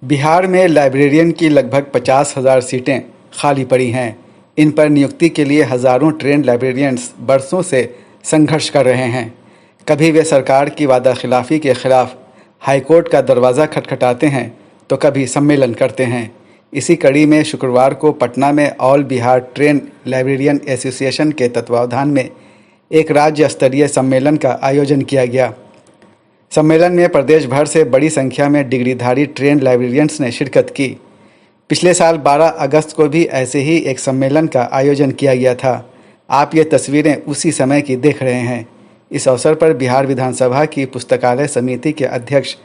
बिहार में लाइब्रेरियन की लगभग 50,000 सीटें खाली पड़ी हैं। इन पर नियुक्ति के लिए हज़ारों ट्रेंड लाइब्रेरियंस बरसों से संघर्ष कर रहे हैं। कभी वे सरकार की वादा खिलाफ़ी के खिलाफ हाईकोर्ट का दरवाज़ा खटखटाते हैं तो कभी सम्मेलन करते हैं। इसी कड़ी में शुक्रवार को पटना में all Bihar trend librarian association के तत्वावधान में एक राज्य स्तरीय सम्मेलन का आयोजन किया गया। सम्मेलन में प्रदेश भर से बड़ी संख्या में डिग्रीधारी ट्रेंड लाइब्रेरियंस ने शिरकत की। पिछले साल 12 अगस्त को भी ऐसे ही एक सम्मेलन का आयोजन किया गया था। आप ये तस्वीरें उसी समय की देख रहे हैं। इस अवसर पर बिहार विधानसभा की पुस्तकालय समिति के अध्यक्ष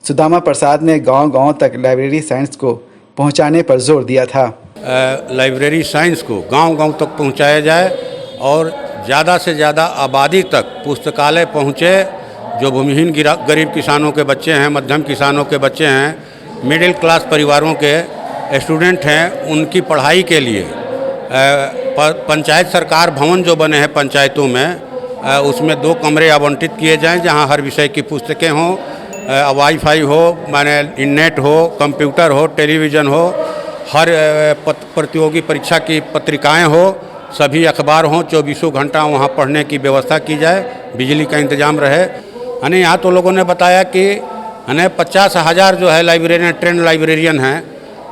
सुदामा प्रसाद ने गांव-गांव तक लाइब्रेरी साइंस को पहुंचाने पर जोर दिया था। लाइब्रेरी साइंस को गांव-गांव तक पहुंचाया जाए और ज़्यादा से ज़्यादा आबादी तक पुस्तकालय पहुंचे। जो भूमिहीन गरीब किसानों के बच्चे हैं, मध्यम किसानों के बच्चे हैं, मिडिल क्लास परिवारों के स्टूडेंट हैं, उनकी पढ़ाई के लिए पंचायत सरकार भवन जो बने हैं पंचायतों में, उसमें 2 कमरे आवंटित किए जाएं जहां हर विषय की पुस्तकें हों, वाईफाई हो, माने इंटरनेट हो, कंप्यूटर हो, टेलीविज़न हो, हर प्रतियोगी परीक्षा की पत्रिकाएं हो, सभी अखबार हों, 24 घंटा वहां पढ़ने की व्यवस्था की जाए, बिजली का इंतजाम रहे। यानी यहाँ तो लोगों ने बताया कि 50,000 जो है लाइब्रेरियन ट्रेंड लाइब्रेरियन हैं।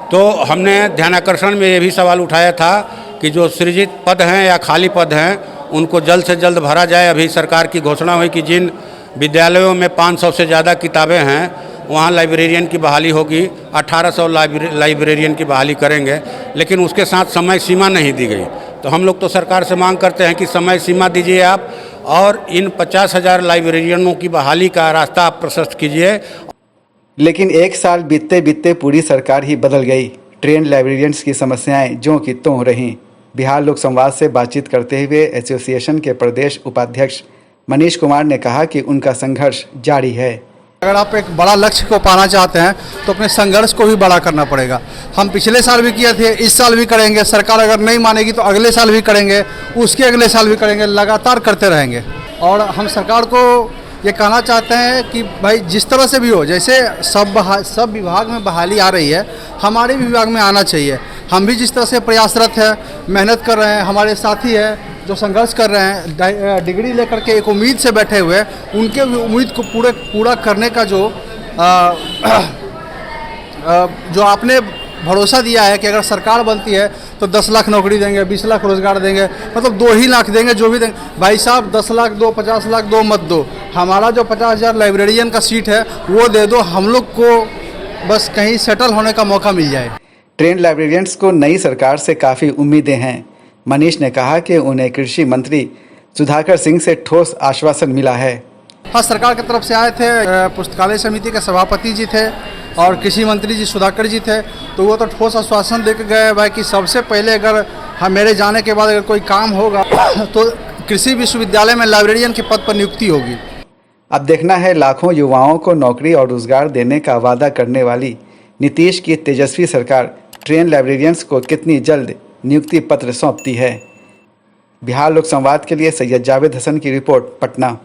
तो हमने ध्यानाकर्षण में ये भी सवाल उठाया था कि जो सृजित पद हैं या खाली पद हैं उनको जल्द से जल्द भरा जाए। अभी सरकार की घोषणा हुई कि जिन विद्यालयों में 500 से ज़्यादा किताबें हैं वहाँ लाइब्रेरियन की बहाली होगी। 1800 लाइब्रेरियन की बहाली करेंगे, लेकिन उसके साथ समय सीमा नहीं दी गई। तो हम लोग तो सरकार से मांग करते हैं कि समय सीमा दीजिए आप, और इन 50,000 लाइब्रेरियनों की बहाली का रास्ता आप प्रशस्त कीजिए। लेकिन एक साल बीतते बीतते पूरी सरकार ही बदल गई। ट्रेंड लाइब्रेरियंस की समस्याएं ज्यों की त्यों रहीं। बिहार लोक संवाद से बातचीत करते हुए एसोसिएशन के प्रदेश उपाध्यक्ष मनीष कुमार ने कहा कि उनका संघर्ष जारी है। अगर आप एक बड़ा लक्ष्य को पाना चाहते हैं तो अपने संघर्ष को भी बड़ा करना पड़ेगा। हम पिछले साल भी किए थे, इस साल भी करेंगे। सरकार अगर नहीं मानेगी तो अगले साल भी करेंगे, उसके अगले साल भी करेंगे, लगातार करते रहेंगे। और हम सरकार को ये कहना चाहते हैं कि भाई जिस तरह से भी हो, जैसे सब विभाग में बहाली आ रही है, हमारे भी विभाग में आना चाहिए। हम भी जिस तरह से प्रयासरत हैं, मेहनत कर रहे हैं, हमारे साथी हैं जो संघर्ष कर रहे हैं, डिग्री लेकर के एक उम्मीद से बैठे हुए, उनके उम्मीद को पूरा करने का जो आपने भरोसा दिया है कि अगर सरकार बनती है तो 10 लाख नौकरी देंगे, 20 लाख रोजगार देंगे, मतलब 2 ही लाख देंगे, जो भी देंगे। भाई साहब 10 लाख दो, 50 लाख दो, मत दो। हमारा जो 50,000 लाइब्रेरियन का सीट है वो दे दो। हम लोग को बस कहीं सेटल होने का मौका मिल जाए। ट्रेंड लाइब्रेरियंस को नई सरकार से काफ़ी उम्मीदें हैं। मनीष ने कहा कि उन्हें कृषि मंत्री सुधाकर सिंह से ठोस आश्वासन मिला है। हाँ, सरकार की तरफ से आए थे, पुस्तकालय समिति के सभापति जी थे और कृषि मंत्री जी सुधाकर जी थे। तो वो तो ठोस आश्वासन दे के गए भाई कि सबसे पहले अगर मेरे जाने के बाद अगर कोई काम होगा तो कृषि विश्वविद्यालय में लाइब्रेरियन के पद पर नियुक्ति होगी। अब देखना है लाखों युवाओं को नौकरी और रोजगार देने का वादा करने वाली नीतीश की तेजस्वी सरकार ट्रेंड लाइब्रेरियंस को कितनी जल्द नियुक्ति पत्र सौंपती है। बिहार लोक संवाद के लिए सैयद जावेद हसन की रिपोर्ट, पटना।